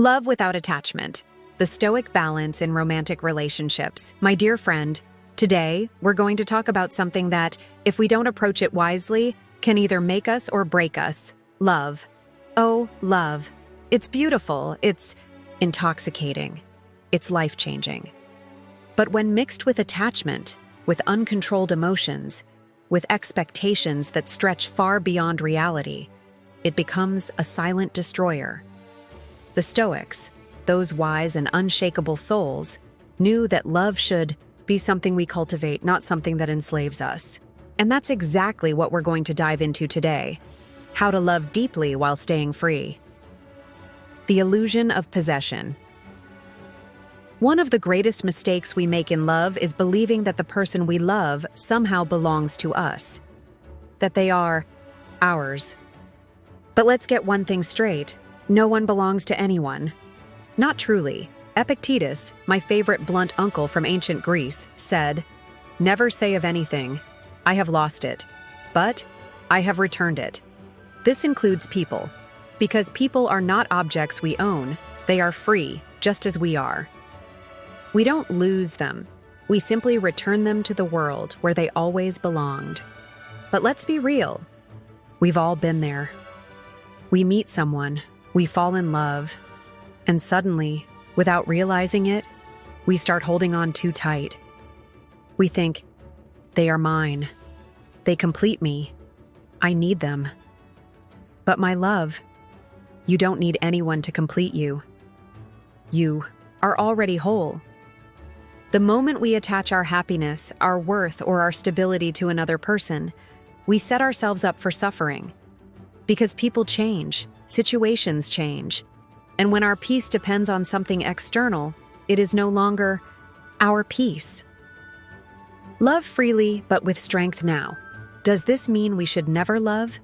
Love without attachment. The Stoic balance in romantic relationships. My dear friend, today we're going to talk about something that, if we don't approach it wisely, can either make us or break us. Love. Oh, love. It's beautiful. It's intoxicating. It's life-changing. But when mixed with attachment, with uncontrolled emotions, with expectations that stretch far beyond reality, it becomes a silent destroyer. The Stoics, those wise and unshakable souls, knew that love should be something we cultivate, not something that enslaves us. And that's exactly what we're going to dive into today: how to love deeply while staying free. The illusion of possession. One of the greatest mistakes we make in love is believing that the person we love somehow belongs to us, that they are ours. But let's get one thing straight: no one belongs to anyone. Not truly. Epictetus, my favorite blunt uncle from ancient Greece, said, "Never say of anything, 'I have lost it,' but 'I have returned it.'" This includes people, because people are not objects we own. They are free, just as we are. We don't lose them. We simply return them to the world where they always belonged. But let's be real. We've all been there. We meet someone, we fall in love, and suddenly, without realizing it, we start holding on too tight. We think, they are mine. They complete me. I need them. But my love, you don't need anyone to complete you. You are already whole. The moment we attach our happiness, our worth, or our stability to another person, we set ourselves up for suffering. Because people change, situations change, and when our peace depends on something external, it is no longer our peace. Love freely, but with strength now. Does this mean we should never love?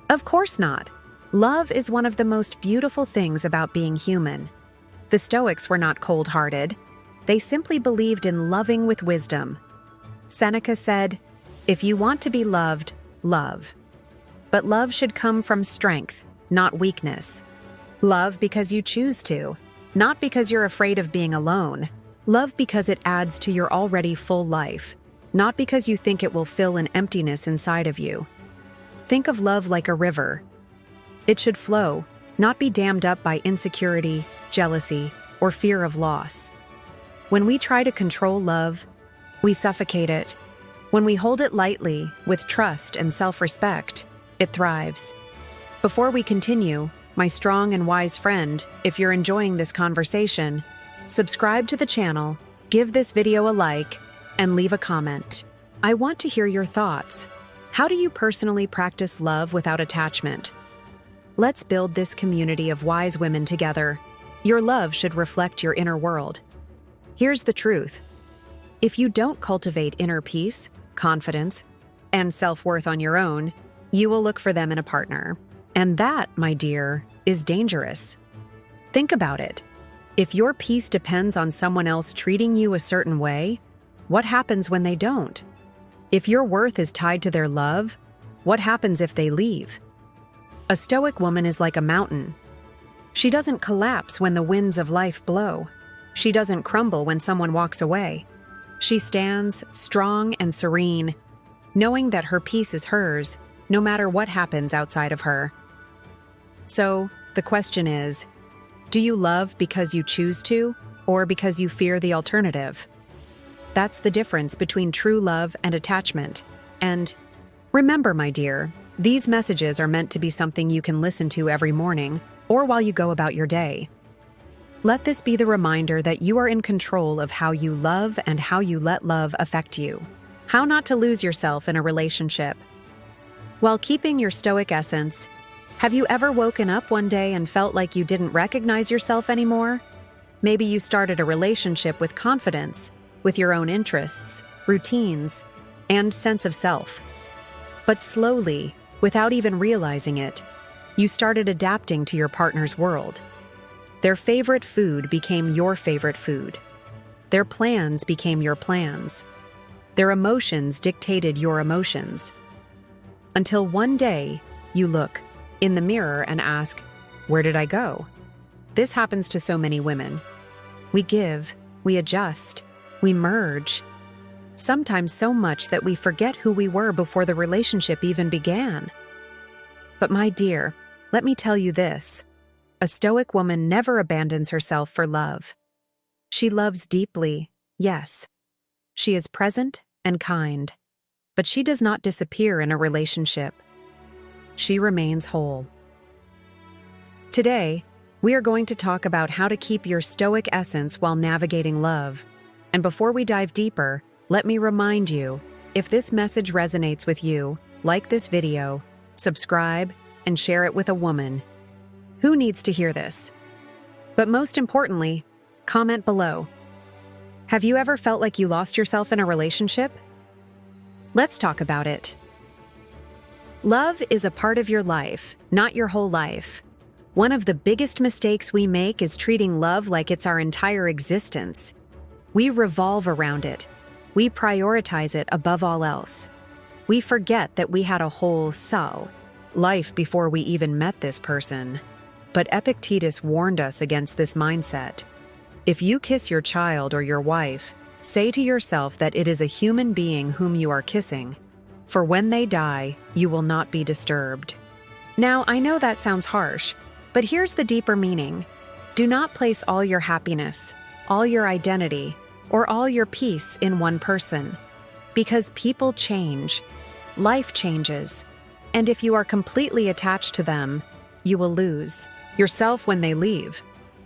Of course not. Love is one of the most beautiful things about being human. The Stoics were not cold-hearted. They simply believed in loving with wisdom. Seneca said, "If you want to be loved, love." But love should come from strength, not weakness. Love because you choose to, not because you're afraid of being alone. Love because it adds to your already full life, not because you think it will fill an emptiness inside of you. Think of love like a river. It should flow, not be dammed up by insecurity, jealousy, or fear of loss. When we try to control love, we suffocate it. When we hold it lightly, with trust and self-respect, it thrives. Before we continue, my strong and wise friend, if you're enjoying this conversation, subscribe to the channel, give this video a like, and leave a comment. I want to hear your thoughts. How do you personally practice love without attachment? Let's build this community of wise women together. Your love should reflect your inner world. Here's the truth. If you don't cultivate inner peace, confidence, and self-worth on your own, you will look for them in a partner. And that, my dear, is dangerous. Think about it. If your peace depends on someone else treating you a certain way, what happens when they don't? If your worth is tied to their love, what happens if they leave? A Stoic woman is like a mountain. She doesn't collapse when the winds of life blow. She doesn't crumble when someone walks away. She stands strong and serene, knowing that her peace is hers, no matter what happens outside of her. So, the question is, do you love because you choose to, or because you fear the alternative? That's the difference between true love and attachment. And remember, my dear, these messages are meant to be something you can listen to every morning or while you go about your day. Let this be the reminder that you are in control of how you love and how you let love affect you. How not to lose yourself in a relationship. While keeping your Stoic essence, have you ever woken up one day and felt like you didn't recognize yourself anymore? Maybe you started a relationship with confidence, with your own interests, routines, and sense of self. But slowly, without even realizing it, you started adapting to your partner's world. Their favorite food became your favorite food. Their plans became your plans. Their emotions dictated your emotions. Until one day, you look in the mirror and ask, "Where did I go?" This happens to so many women. We give, we adjust, we merge. Sometimes so much that we forget who we were before the relationship even began. But my dear, let me tell you this. A Stoic woman never abandons herself for love. She loves deeply, yes. She is present and kind. But she does not disappear in a relationship. She remains whole. Today, we are going to talk about how to keep your Stoic essence while navigating love. And before we dive deeper, let me remind you, if this message resonates with you, like this video, subscribe, and share it with a woman. Who needs to hear this? But most importantly, comment below. Have you ever felt like you lost yourself in a relationship? Let's talk about it. Love is a part of your life, not your whole life. One of the biggest mistakes we make is treating love like it's our entire existence. We revolve around it. We prioritize it above all else. We forget that we had a whole life before we even met this person. But Epictetus warned us against this mindset. If you kiss your child or your wife, say to yourself that it is a human being whom you are kissing. For when they die, you will not be disturbed. Now, I know that sounds harsh, but here's the deeper meaning. Do not place all your happiness, all your identity, or all your peace in one person. Because people change, life changes, and if you are completely attached to them, you will lose yourself when they leave.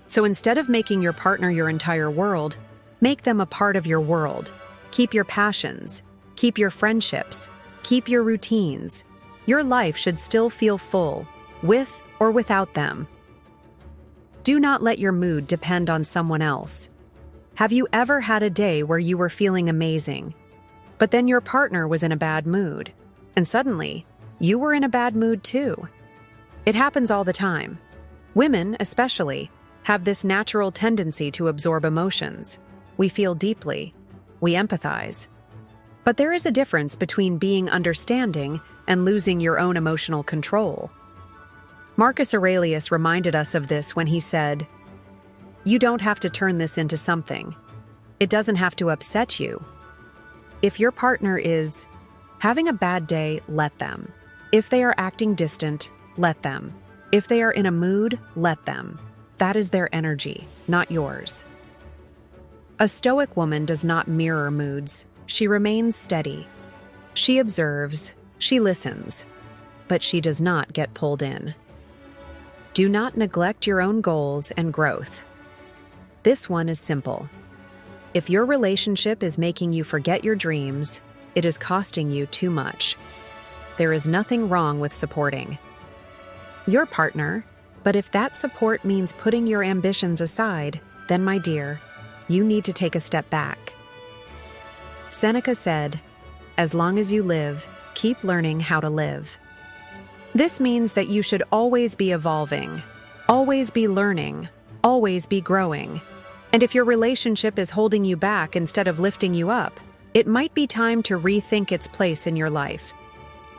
So instead of making your partner your entire world, make them a part of your world. Keep your passions, keep your friendships, keep your routines. Your life should still feel full, with or without them. Do not let your mood depend on someone else. Have you ever had a day where you were feeling amazing, but then your partner was in a bad mood, and suddenly, you were in a bad mood too? It happens all the time. Women, especially, have this natural tendency to absorb emotions. We feel deeply. We empathize. But there is a difference between being understanding and losing your own emotional control. Marcus Aurelius reminded us of this when he said, "You don't have to turn this into something. It doesn't have to upset you. If your partner is having a bad day, let them. If they are acting distant, let them. If they are in a mood, let them. That is their energy, not yours." A Stoic woman does not mirror moods. She remains steady. She observes, she listens, but she does not get pulled in. Do not neglect your own goals and growth. This one is simple. If your relationship is making you forget your dreams, it is costing you too much. There is nothing wrong with supporting your partner, but if that support means putting your ambitions aside, then my dear, you need to take a step back. Seneca said, "As long as you live, keep learning how to live." This means that you should always be evolving, always be learning, always be growing. And if your relationship is holding you back instead of lifting you up, it might be time to rethink its place in your life.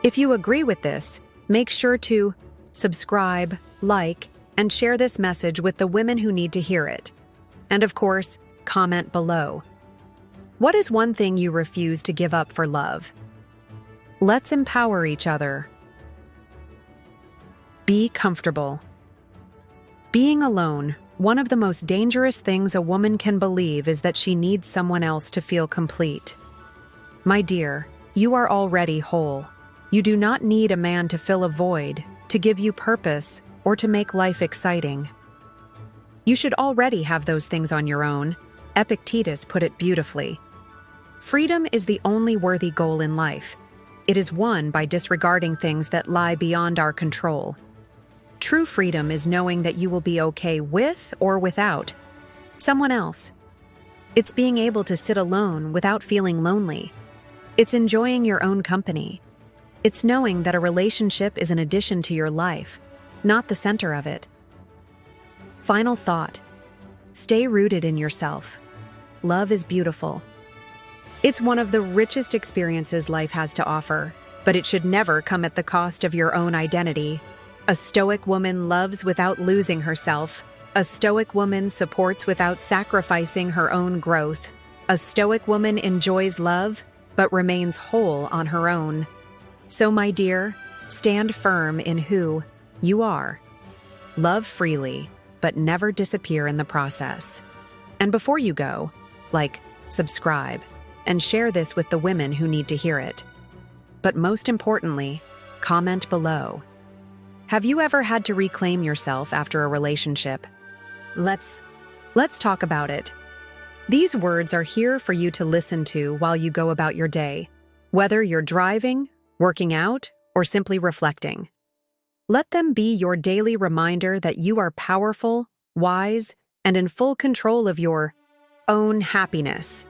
If you agree with this, make sure to subscribe, like, and share this message with the women who need to hear it. And of course, comment below. What is one thing you refuse to give up for love? Let's empower each other. Be comfortable. Being alone, one of the most dangerous things a woman can believe is that she needs someone else to feel complete. My dear, you are already whole. You do not need a man to fill a void, to give you purpose, or to make life exciting. You should already have those things on your own. Epictetus put it beautifully. Freedom is the only worthy goal in life. It is won by disregarding things that lie beyond our control. True freedom is knowing that you will be okay with or without someone else. It's being able to sit alone without feeling lonely. It's enjoying your own company. It's knowing that a relationship is an addition to your life, not the center of it. Final thought. Stay rooted in yourself. Love is beautiful. It's one of the richest experiences life has to offer, but it should never come at the cost of your own identity. A Stoic woman loves without losing herself. A Stoic woman supports without sacrificing her own growth. A Stoic woman enjoys love, but remains whole on her own. So, my dear, stand firm in who you are. Love freely, but never disappear in the process. And before you go, like, subscribe, and share this with the women who need to hear it. But most importantly, comment below. Have you ever had to reclaim yourself after a relationship? Let's talk about it. These words are here for you to listen to while you go about your day, whether you're driving, working out, or simply reflecting. Let them be your daily reminder that you are powerful, wise, and in full control of your own happiness.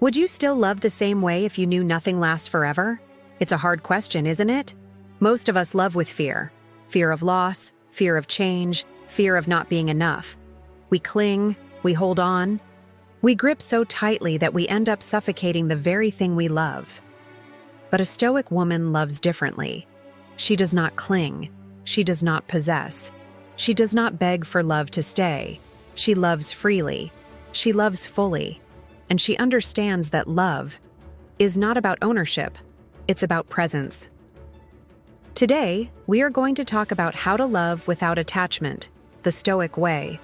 Would you still love the same way if you knew nothing lasts forever? It's a hard question, isn't it? Most of us love with fear. Fear of loss, fear of change, fear of not being enough. We cling, we hold on. We grip so tightly that we end up suffocating the very thing we love. But a Stoic woman loves differently. She does not cling. She does not possess. She does not beg for love to stay. She loves freely. She loves fully. And she understands that love is not about ownership. It's about presence. Today, we are going to talk about how to love without attachment, the Stoic way.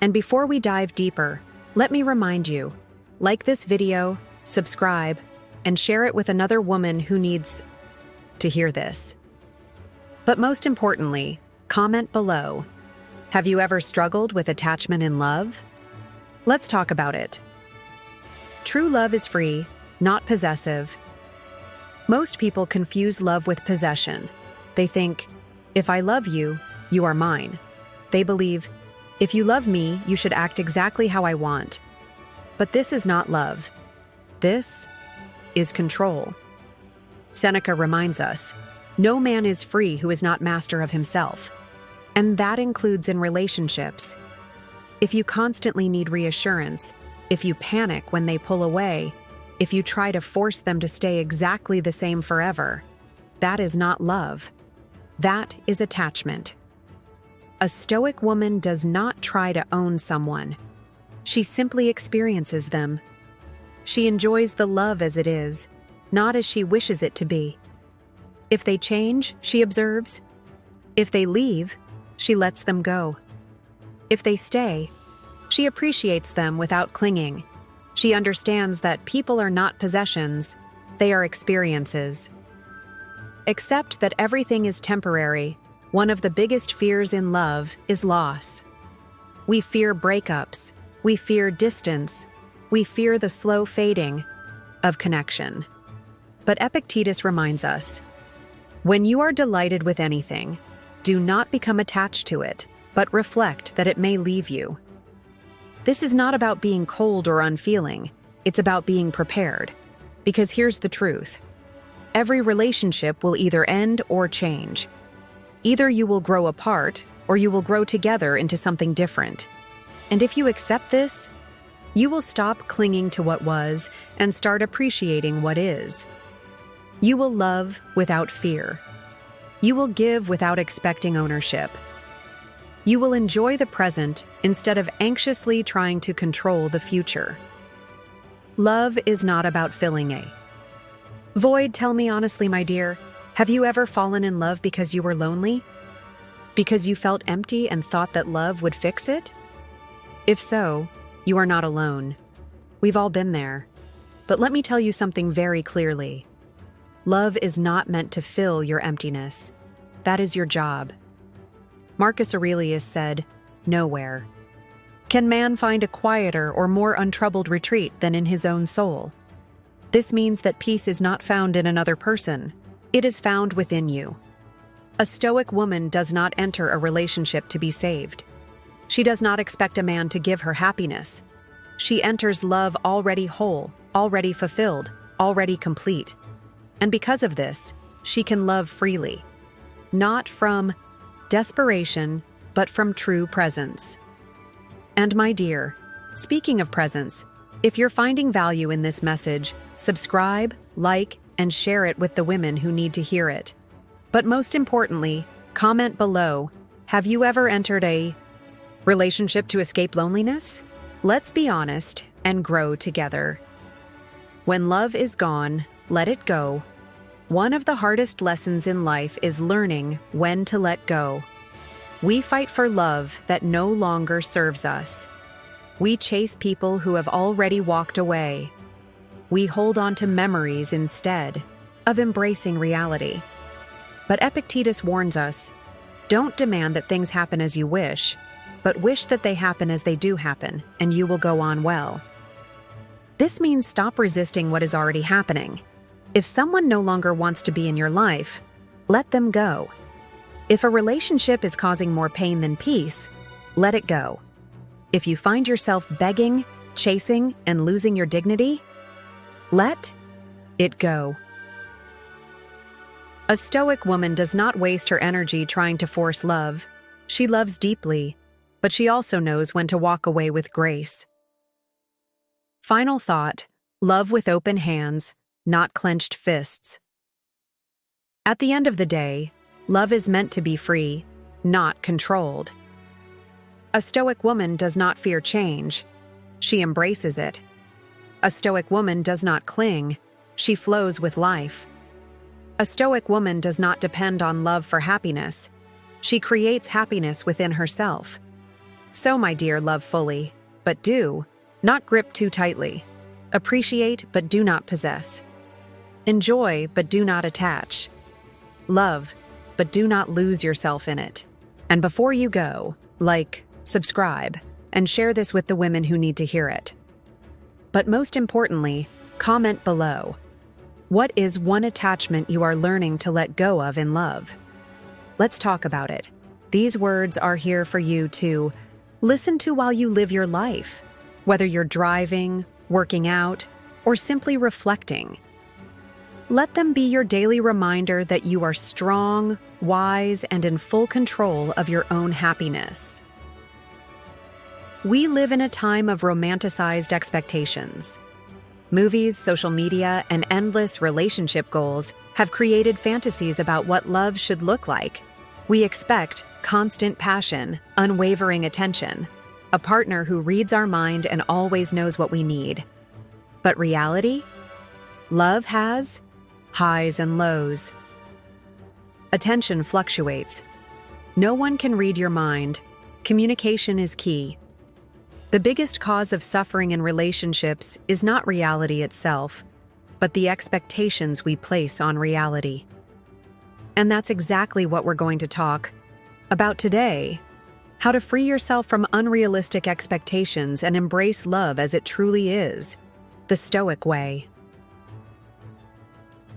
And before we dive deeper, let me remind you, like this video, subscribe, and share it with another woman who needs to hear this. But most importantly, comment below. Have you ever struggled with attachment in love? Let's talk about it. True love is free, not possessive. Most people confuse love with possession. They think, if I love you, you are mine. They believe, if you love me, you should act exactly how I want. But this is not love. This is control. Seneca reminds us, no man is free who is not master of himself. And that includes in relationships. If you constantly need reassurance, if you panic when they pull away, if you try to force them to stay exactly the same forever, that is not love. That is attachment. A Stoic woman does not try to own someone. She simply experiences them. She enjoys the love as it is, not as she wishes it to be. If they change, she observes. If they leave, she lets them go. If they stay, she appreciates them without clinging. She understands that people are not possessions, they are experiences. Accept that everything is temporary. One of the biggest fears in love is loss. We fear breakups, we fear distance, we fear the slow fading of connection. But Epictetus reminds us, when you are delighted with anything, do not become attached to it, but reflect that it may leave you. This is not about being cold or unfeeling, it's about being prepared. Because here's the truth. Every relationship will either end or change. Either you will grow apart, or you will grow together into something different. And if you accept this, you will stop clinging to what was and start appreciating what is. You will love without fear. You will give without expecting ownership. You will enjoy the present instead of anxiously trying to control the future. Love is not about filling a void. Tell me honestly, my dear, have you ever fallen in love because you were lonely? Because you felt empty and thought that love would fix it? If so, you are not alone. We've all been there. But let me tell you something very clearly. Love is not meant to fill your emptiness. That is your job. Marcus Aurelius said, "Nowhere can man find a quieter or more untroubled retreat than in his own soul." This means that peace is not found in another person. It is found within you. A Stoic woman does not enter a relationship to be saved. She does not expect a man to give her happiness. She enters love already whole, already fulfilled, already complete. And because of this, she can love freely. Not from desperation, but from true presence. And my dear, speaking of presence, if you're finding value in this message, subscribe, like, and share it with the women who need to hear it. But most importantly, comment below, Have you ever entered a relationship to escape loneliness? Let's be honest and grow together. When love is gone, let it go. One of the hardest lessons in life is learning when to let go. We fight for love that no longer serves us. We chase people who have already walked away. We hold on to memories instead of embracing reality. But Epictetus warns us, don't demand that things happen as you wish, but wish that they happen as they do happen, and you will go on well. This means stop resisting what is already happening. If someone no longer wants to be in your life, let them go. If a relationship is causing more pain than peace, let it go. If you find yourself begging, chasing, and losing your dignity, let it go. A Stoic woman does not waste her energy trying to force love. She loves deeply, but she also knows when to walk away with grace. Final thought: love with open hands, not clenched fists. At the end of the day, love is meant to be free, not controlled. A Stoic woman does not fear change. She embraces it. A Stoic woman does not cling. She flows with life. A Stoic woman does not depend on love for happiness. She creates happiness within herself. So, my dear, love fully, but do not grip too tightly. Appreciate, but do not possess. Enjoy, but do not attach. Love, but do not lose yourself in it. And before you go, like, subscribe, and share this with the women who need to hear it. But most importantly, comment below. What is one attachment you are learning to let go of in love? Let's talk about it. These words are here for you to listen to while you live your life, whether you're driving, working out, or simply reflecting. Let them be your daily reminder that you are strong, wise, and in full control of your own happiness. We live in a time of romanticized expectations. Movies, social media, and endless relationship goals have created fantasies about what love should look like. We expect constant passion, unwavering attention, a partner who reads our mind and always knows what we need. But reality? Love has highs and lows. Attention fluctuates. No one can read your mind. Communication is key. The biggest cause of suffering in relationships is not reality itself, but the expectations we place on reality. And that's exactly what we're going to talk about today: how to free yourself from unrealistic expectations and embrace love as it truly is, the Stoic way.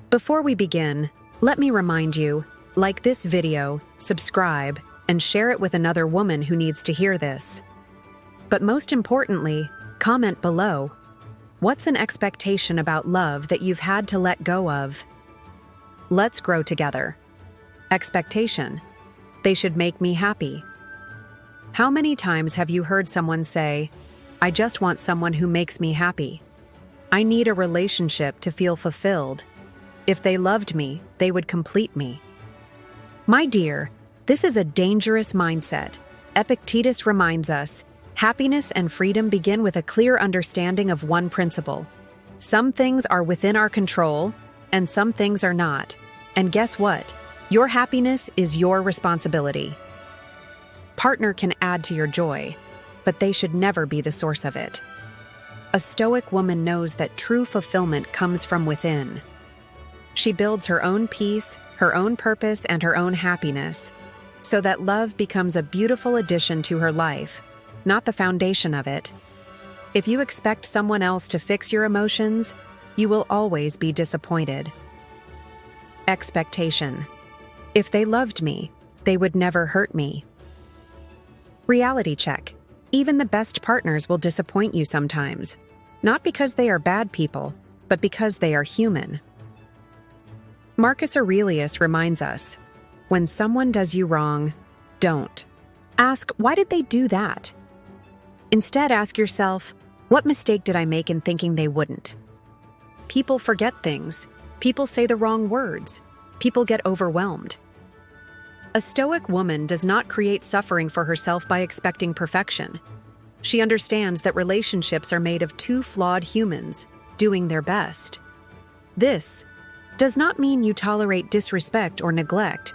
Before we begin, let me remind you, like this video, subscribe, and share it with another woman who needs to hear this. But most importantly, comment below. What's an expectation about love that you've had to let go of? Let's grow together. Expectation: they should make me happy. How many times have you heard someone say, I just want someone who makes me happy. I need a relationship to feel fulfilled. If they loved me, they would complete me. My dear, this is a dangerous mindset. Epictetus reminds us, happiness and freedom begin with a clear understanding of one principle. Some things are within our control, and some things are not. And guess what? Your happiness is your responsibility. Partner can add to your joy, but they should never be the source of it. A Stoic woman knows that true fulfillment comes from within. She builds her own peace, her own purpose, and her own happiness, so that love becomes a beautiful addition to her life, not the foundation of it. If you expect someone else to fix your emotions, you will always be disappointed. Expectation: if they loved me, they would never hurt me. Reality check: even the best partners will disappoint you sometimes, not because they are bad people, but because they are human. Marcus Aurelius reminds us, when someone does you wrong, don't ask, why did they do that? Instead, ask yourself, what mistake did I make in thinking they wouldn't? People forget things. People say the wrong words. People get overwhelmed. A Stoic woman does not create suffering for herself by expecting perfection. She understands that relationships are made of two flawed humans doing their best. This does not mean you tolerate disrespect or neglect,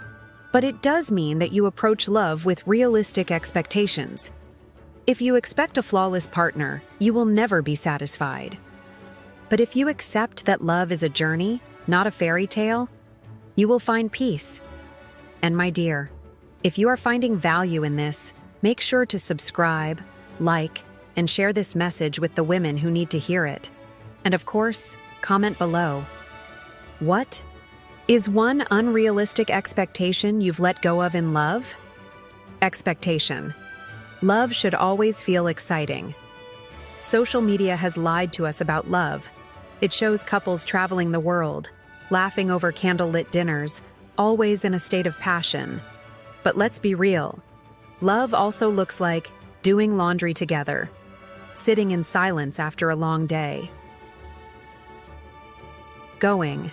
but it does mean that you approach love with realistic expectations. If you expect a flawless partner, you will never be satisfied. But if you accept that love is a journey, not a fairy tale, you will find peace. And my dear, if you are finding value in this, make sure to subscribe, like, and share this message with the women who need to hear it. And of course, comment below. What is one unrealistic expectation you've let go of in love? Expectation. Love should always feel exciting. Social media has lied to us about love. It shows couples traveling the world, laughing over candlelit dinners, always in a state of passion. But let's be real. Love also looks like doing laundry together, sitting in silence after a long day, going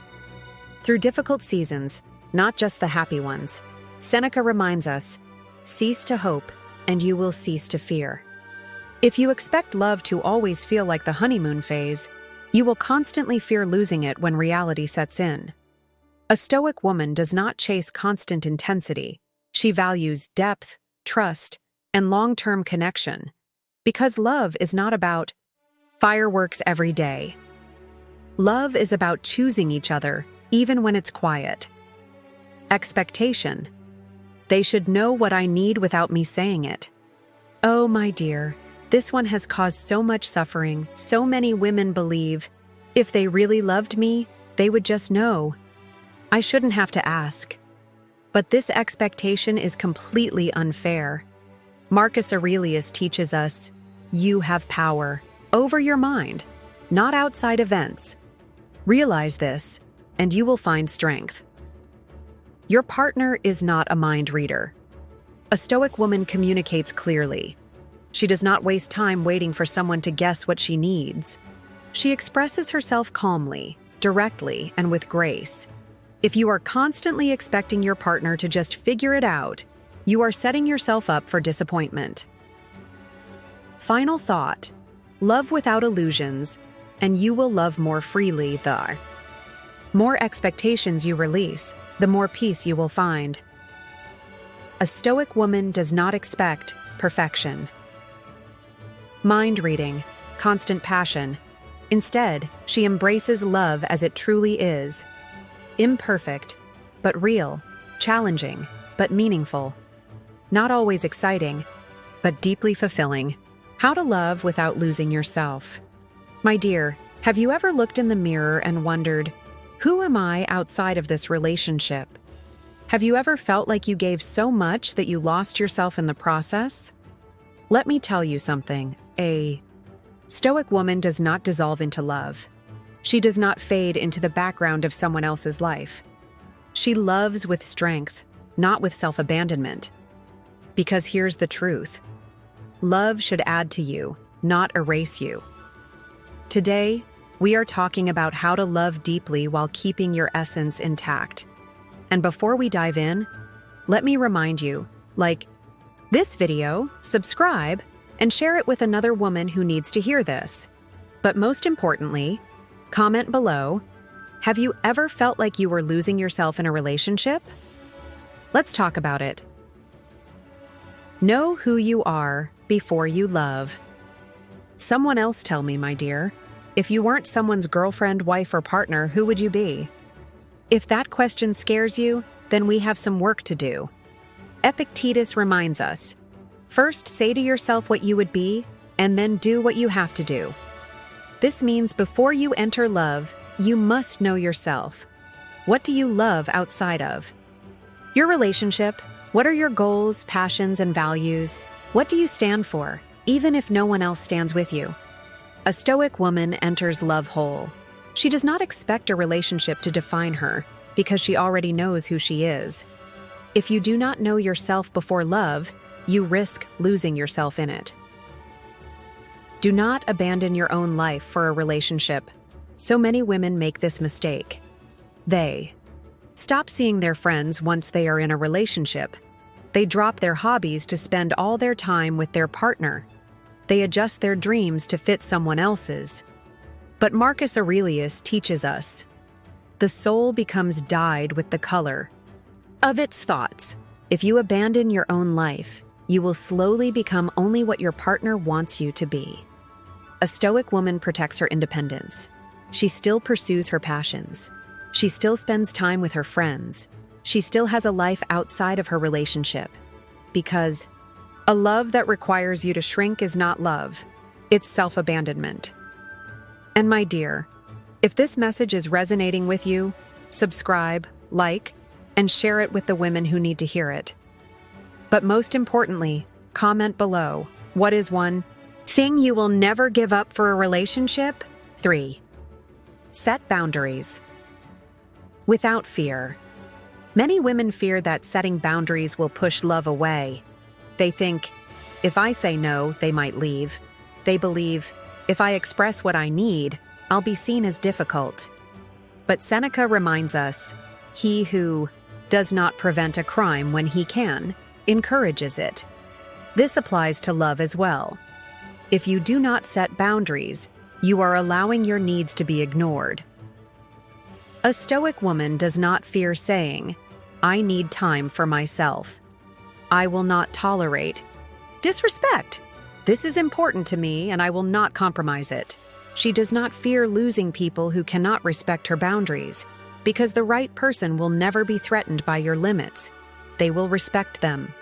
through difficult seasons, not just the happy ones. Seneca reminds us, cease to hope, and you will cease to fear. If you expect love to always feel like the honeymoon phase, you will constantly fear losing it when reality sets in. A Stoic woman does not chase constant intensity. She values depth, trust, and long-term connection, because love is not about fireworks every day. Love is about choosing each other, even when it's quiet. Expectation. They should know what I need without me saying it. Oh, my dear, this one has caused so much suffering. So many women believe, if they really loved me, they would just know. I shouldn't have to ask. But this expectation is completely unfair. Marcus Aurelius teaches us, you have power over your mind, not outside events. Realize this, and you will find strength. Your partner is not a mind reader. A Stoic woman communicates clearly. She does not waste time waiting for someone to guess what she needs. She expresses herself calmly, directly, and with grace. If you are constantly expecting your partner to just figure it out, you are setting yourself up for disappointment. Final thought: love without illusions, and you will love more freely. The more expectations you release, the more peace you will find. A Stoic woman does not expect perfection, mind reading, constant passion. Instead, she embraces love as it truly is. Imperfect, but real. Challenging, but meaningful. Not always exciting, but deeply fulfilling. How to love without losing yourself. My dear, have you ever looked in the mirror and wondered, who am I outside of this relationship? Have you ever felt like you gave so much that you lost yourself in the process? Let me tell you something. A Stoic woman does not dissolve into love. She does not fade into the background of someone else's life. She loves with strength, not with self-abandonment. Because here's the truth. Love should add to you, not erase you. Today, we are talking about how to love deeply while keeping your essence intact. And before we dive in, let me remind you, like this video, subscribe, and share it with another woman who needs to hear this. But most importantly, comment below, have you ever felt like you were losing yourself in a relationship? Let's talk about it. Know who you are before you love. Someone else tell me, my dear, if you weren't someone's girlfriend, wife, or partner, who would you be? If that question scares you, then we have some work to do. Epictetus reminds us, first say to yourself what you would be, and then do what you have to do. This means before you enter love, you must know yourself. What do you love outside of your relationship? What are your goals, passions, and values? What do you stand for, even if no one else stands with you? A Stoic woman enters love whole. She does not expect a relationship to define her because she already knows who she is. If you do not know yourself before love, you risk losing yourself in it. Do not abandon your own life for a relationship. So many women make this mistake. They stop seeing their friends once they are in a relationship. They drop their hobbies to spend all their time with their partner. They adjust their dreams to fit someone else's. But Marcus Aurelius teaches us, the soul becomes dyed with the color of its thoughts. If you abandon your own life, you will slowly become only what your partner wants you to be. A Stoic woman protects her independence. She still pursues her passions. She still spends time with her friends. She still has a life outside of her relationship. Because a love that requires you to shrink is not love. It's self-abandonment. And my dear, if this message is resonating with you, subscribe, like, and share it with the women who need to hear it. But most importantly, comment below, what is one thing you will never give up for a relationship? 3. Set boundaries. Without fear. Many women fear that setting boundaries will push love away. They think, if I say no, they might leave. They believe, if I express what I need, I'll be seen as difficult. But Seneca reminds us, he who does not prevent a crime when he can, encourages it. This applies to love as well. If you do not set boundaries, you are allowing your needs to be ignored. A Stoic woman does not fear saying, I need time for myself. I will not tolerate disrespect. This is important to me and I will not compromise it. She does not fear losing people who cannot respect her boundaries, because the right person will never be threatened by your limits. They will respect them.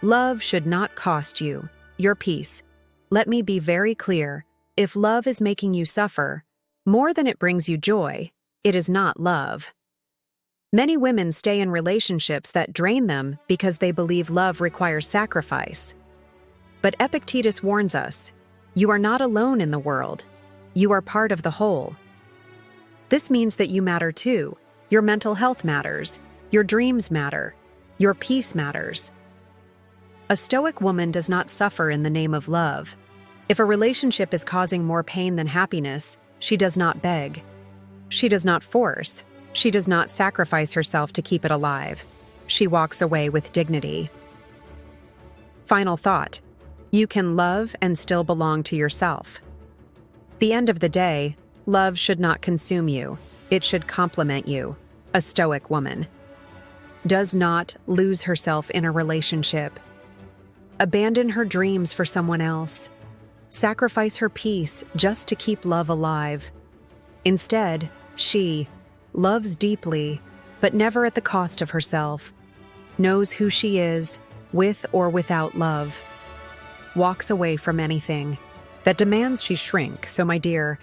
Love should not cost you your peace. Let me be very clear. If love is making you suffer more than it brings you joy, it is not love. Many women stay in relationships that drain them because they believe love requires sacrifice. But Epictetus warns us, you are not alone in the world. You are part of the whole. This means that you matter too. Your mental health matters. Your dreams matter. Your peace matters. A Stoic woman does not suffer in the name of love. If a relationship is causing more pain than happiness, she does not beg. She does not force. She does not sacrifice herself to keep it alive. She walks away with dignity. Final thought. You can love and still belong to yourself. The end of the day, love should not consume you. It should complement you. A Stoic woman does not lose herself in a relationship. Abandon her dreams for someone else. Sacrifice her peace just to keep love alive. Instead, she loves deeply, but never at the cost of herself. Knows who she is, with or without love. Walks away from anything that demands she shrink. So my dear,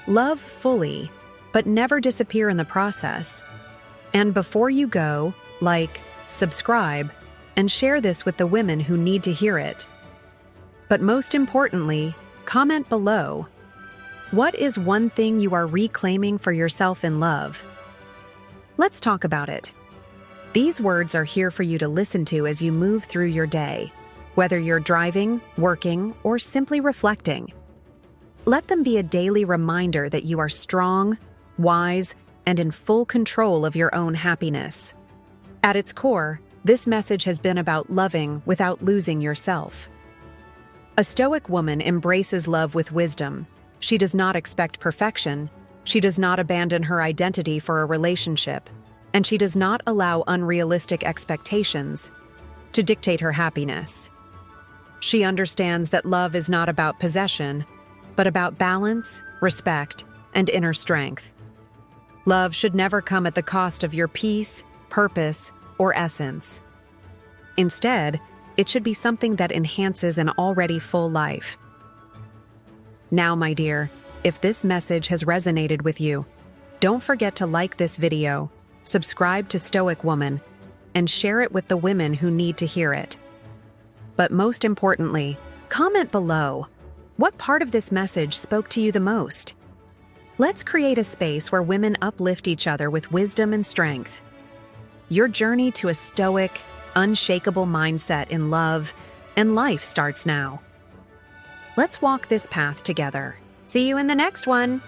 love fully, but never disappear in the process. And before you go, like, subscribe, and share this with the women who need to hear it. But most importantly, comment below. What is one thing you are reclaiming for yourself in love? Let's talk about it. These words are here for you to listen to as you move through your day, whether you're driving, working, or simply reflecting. Let them be a daily reminder that you are strong, wise, and in full control of your own happiness. At its core, this message has been about loving without losing yourself. A Stoic woman embraces love with wisdom. She does not expect perfection. She does not abandon her identity for a relationship. And she does not allow unrealistic expectations to dictate her happiness. She understands that love is not about possession, but about balance, respect, and inner strength. Love should never come at the cost of your peace, purpose, or essence. Instead, it should be something that enhances an already full life. Now, my dear, if this message has resonated with you, don't forget to like this video, subscribe to Stoic Woman, and share it with the women who need to hear it. But most importantly, comment below. What part of this message spoke to you the most? Let's create a space where women uplift each other with wisdom and strength. Your journey to a stoic, unshakable mindset in love and life starts now. Let's walk this path together. See you in the next one.